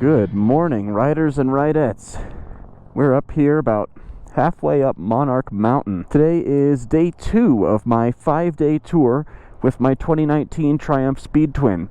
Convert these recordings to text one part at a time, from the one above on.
Good morning, riders and ridettes. We're up here about halfway up Monarch Mountain. Today is day 2 of my 5-day tour with my 2019 Triumph Speed Twin.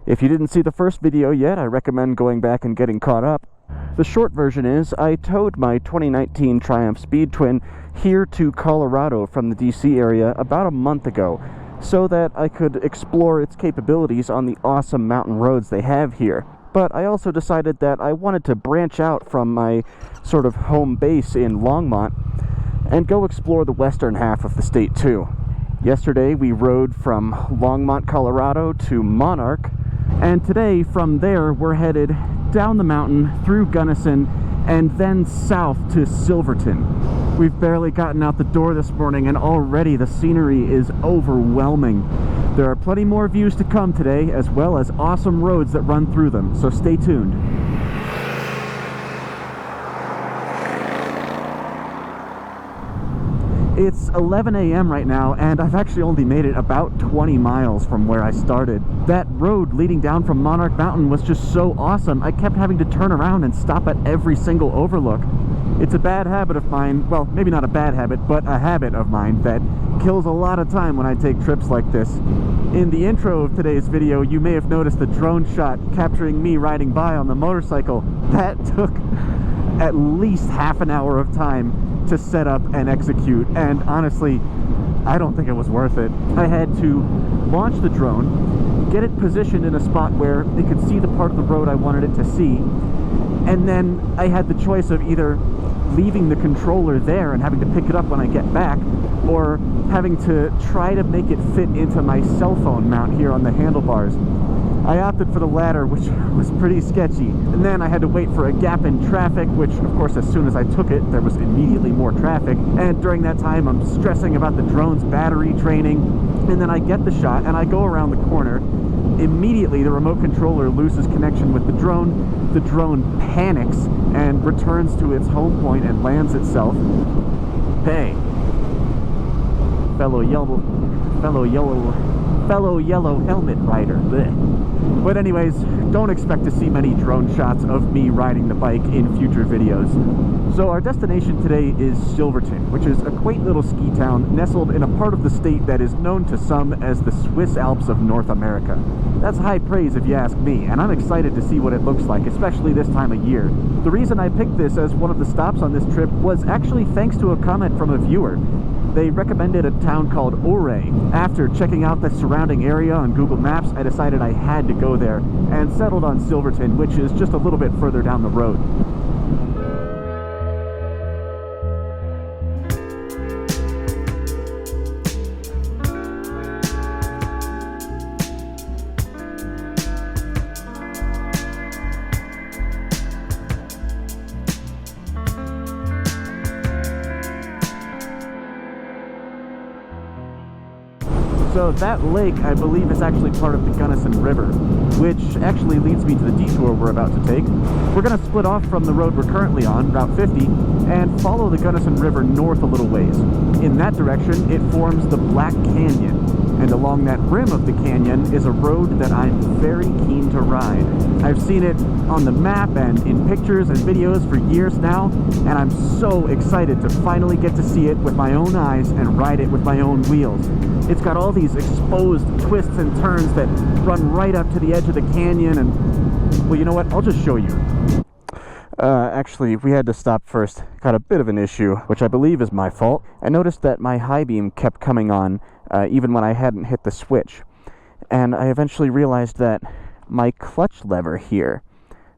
If you didn't see the first video yet, I recommend going back and getting caught up. The short version is, I towed my 2019 Triumph Speed Twin here to Colorado from the DC area about a month ago, so that I could explore its capabilities on the awesome mountain roads they have here. But I also decided that I wanted to branch out from my sort of home base in Longmont and go explore the western half of the state too. Yesterday we rode from Longmont, Colorado to Monarch, and today from there we're headed down the mountain through Gunnison and then south to Silverton. We've barely gotten out the door this morning and already the scenery is overwhelming. There are plenty more views to come today, as well as awesome roads that run through them, so stay tuned. It's 11 a.m. right now, and I've actually only made it about 20 miles from where I started. That road leading down from Monarch Mountain was just so awesome, I kept having to turn around and stop at every single overlook. It's a bad habit of mine, well, maybe not a bad habit, but a habit of mine that kills a lot of time when I take trips like this. In the intro of today's video, you may have noticed the drone shot capturing me riding by on the motorcycle. That took at least half an hour of time to set up and execute, and honestly, I don't think it was worth it. I had to launch the drone, get it positioned in a spot where it could see the part of the road I wanted it to see, and then I had the choice of either leaving the controller there and having to pick it up when I get back, or having to try to make it fit into my cell phone mount here on the handlebars. I opted for the latter, which was pretty sketchy. And then I had to wait for a gap in traffic, which of course as soon as I took it, there was immediately more traffic. And during that time, I'm stressing about the drone's battery training. And then I get the shot and I go around the corner. Immediately, the remote controller loses connection with the drone. The drone panics and returns to its home point and lands itself. Hey, fellow yellow helmet rider. Blech. But anyways, don't expect to see many drone shots of me riding the bike in future videos. So our destination today is Silverton, which is a quaint little ski town nestled in a part of the state that is known to some as the Swiss Alps of North America. That's high praise if you ask me, and I'm excited to see what it looks like, especially this time of year. The reason I picked this as one of the stops on this trip was actually thanks to a comment from a viewer. They recommended a town called Ouray. After checking out the surrounding area on Google Maps, I decided I had to go there and settled on Silverton, which is just a little bit further down the road. So that lake, I believe, is actually part of the Gunnison River, which actually leads me to the detour we're about to take. We're going to split off from the road we're currently on, Route 50, and follow the Gunnison River north a little ways. In that direction, it forms the Black Canyon, and along that rim of the canyon is a road that I'm very keen to ride. I've seen it on the map and in pictures and videos for years now, and I'm so excited to finally get to see it with my own eyes and ride it with my own wheels. It's got all these exposed twists and turns that run right up to the edge of the canyon, and, well, you know what? I'll just show you. Actually, we had to stop first. Got a bit of an issue, which I believe is my fault. I noticed that my high beam kept coming on, even when I hadn't hit the switch. And I eventually realized that my clutch lever here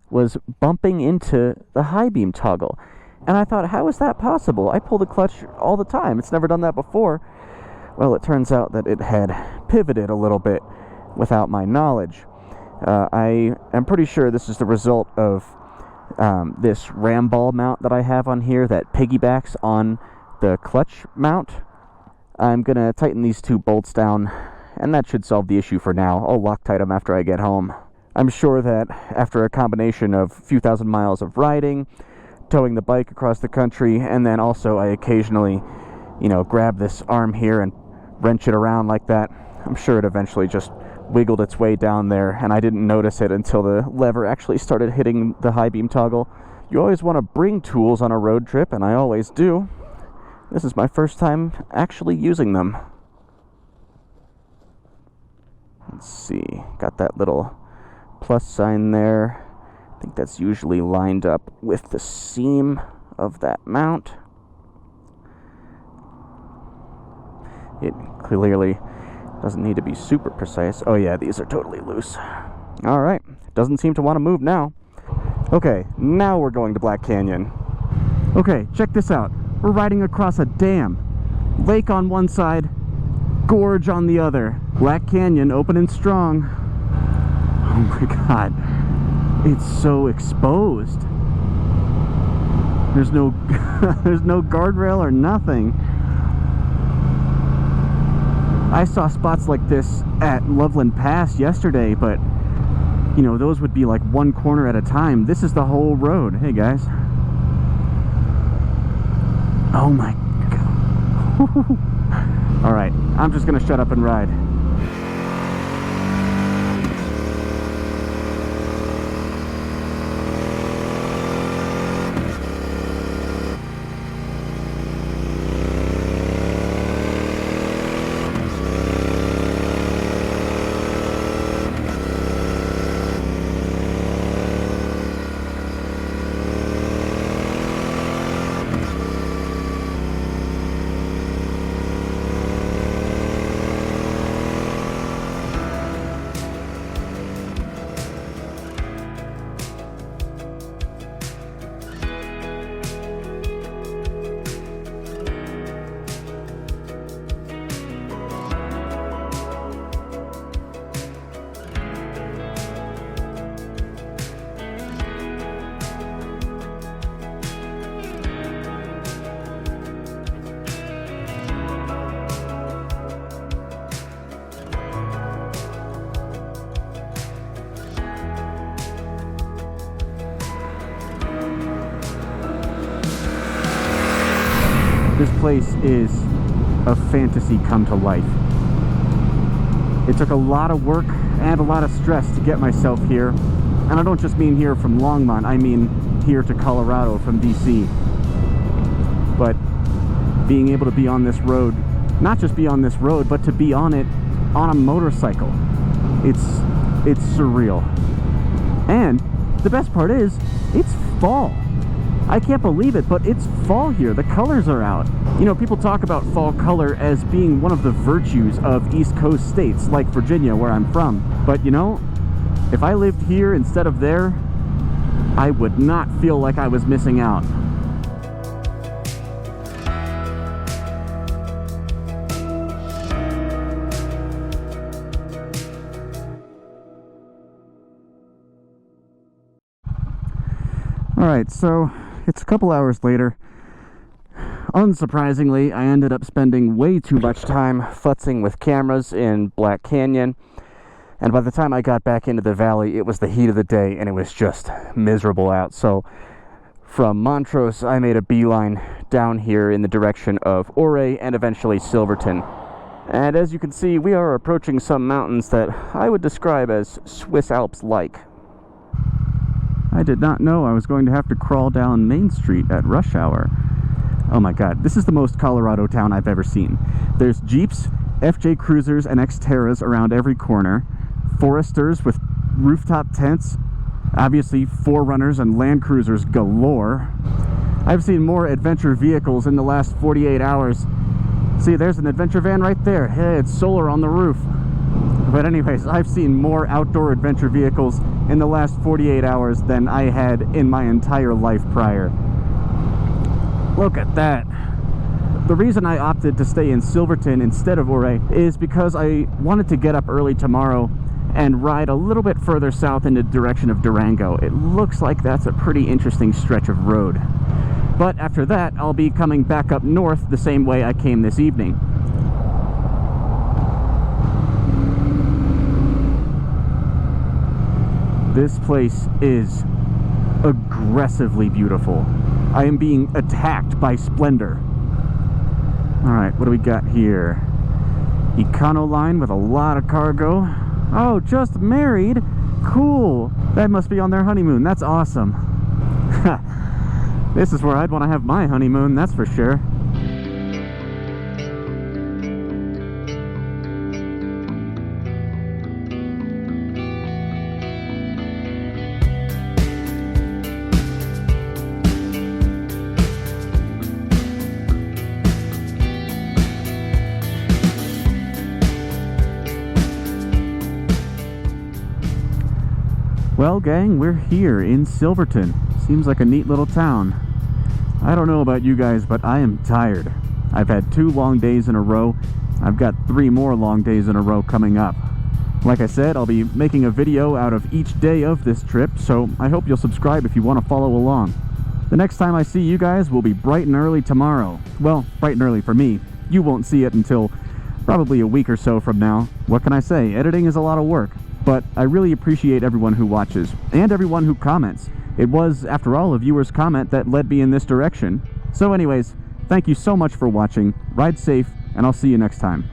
was bumping into the high beam toggle. And I thought, how is that possible? I pull the clutch all the time. It's never done that before. Well, it turns out that it had pivoted a little bit without my knowledge. I am pretty sure this is the result of this ram ball mount that I have on here that piggybacks on the clutch mount. I'm going to tighten these 2 bolts down, and that should solve the issue for now. I'll Loctite them after I get home. I'm sure that after a combination of a few thousand miles of riding, towing the bike across the country, and then also I occasionally, grab this arm here and wrench it around like that, I'm sure it eventually just wiggled its way down there, and I didn't notice it until the lever actually started hitting the high beam toggle. You always want to bring tools on a road trip, and I always do. This is my first time actually using them. Let's see, got that little plus sign there. I think that's usually lined up with the seam of that mount. It clearly doesn't need to be super precise. Oh yeah, these are totally loose. Alright, doesn't seem to want to move now. Okay, now we're going to Black Canyon. Okay, check this out. We're riding across a dam. Lake on one side, gorge on the other. Black Canyon, open and strong. Oh my god. It's so exposed. There's no there's no guardrail or nothing. I saw spots like this at Loveland Pass yesterday, but you know, those would be like one corner at a time. This is the whole road. Hey guys. Oh my god. Alright, I'm just gonna shut up and ride. This place is a fantasy come to life. It took a lot of work and a lot of stress to get myself here. And I don't just mean here from Longmont, I mean here to Colorado from DC. But being able to be on this road, not just be on this road, but to be on it on a motorcycle, it's surreal. And the best part is, it's fall. I can't believe it, but it's fall here. The colors are out. You know, people talk about fall color as being one of the virtues of East Coast states like Virginia, where I'm from. But you know, if I lived here instead of there, I would not feel like I was missing out. Alright, so it's a couple hours later. Unsurprisingly, I ended up spending way too much time futzing with cameras in Black Canyon. And by the time I got back into the valley, it was the heat of the day and it was just miserable out. So from Montrose, I made a beeline down here in the direction of Ouray and eventually Silverton. And as you can see, we are approaching some mountains that I would describe as Swiss Alps-like. I did not know I was going to have to crawl down Main Street at rush hour. Oh my god, this is the most Colorado town I've ever seen. There's Jeeps, FJ Cruisers, and Xterras around every corner, Foresters with rooftop tents, obviously Forerunners and Land Cruisers galore. I've seen more adventure vehicles in the last 48 hours. See, there's an adventure van right there. Hey, it's solar on the roof. But anyways, I've seen more outdoor adventure vehicles in the last 48 hours than I had in my entire life prior. Look at that. The reason I opted to stay in Silverton instead of Ouray is because I wanted to get up early tomorrow and ride a little bit further south in the direction of Durango. It looks like that's a pretty interesting stretch of road. But after that, I'll be coming back up north the same way I came this evening. This place is aggressively beautiful. I am being attacked by splendor. Alright, what do we got here? Econoline with a lot of cargo. Oh, just married? Cool. That must be on their honeymoon. That's awesome. This is where I'd want to have my honeymoon, that's for sure. Well, gang, we're here in Silverton. Seems like a neat little town. I don't know about you guys, but I am tired. I've had 2 long days in a row. I've got 3 more long days in a row coming up. Like I said, I'll be making a video out of each day of this trip, so I hope you'll subscribe if you want to follow along. The next time I see you guys will be bright and early tomorrow. Well, bright and early for me. You won't see it until probably a week or so from now. What can I say? Editing is a lot of work. But I really appreciate everyone who watches, and everyone who comments. It was, after all, a viewer's comment that led me in this direction. So anyways, thank you so much for watching, ride safe, and I'll see you next time.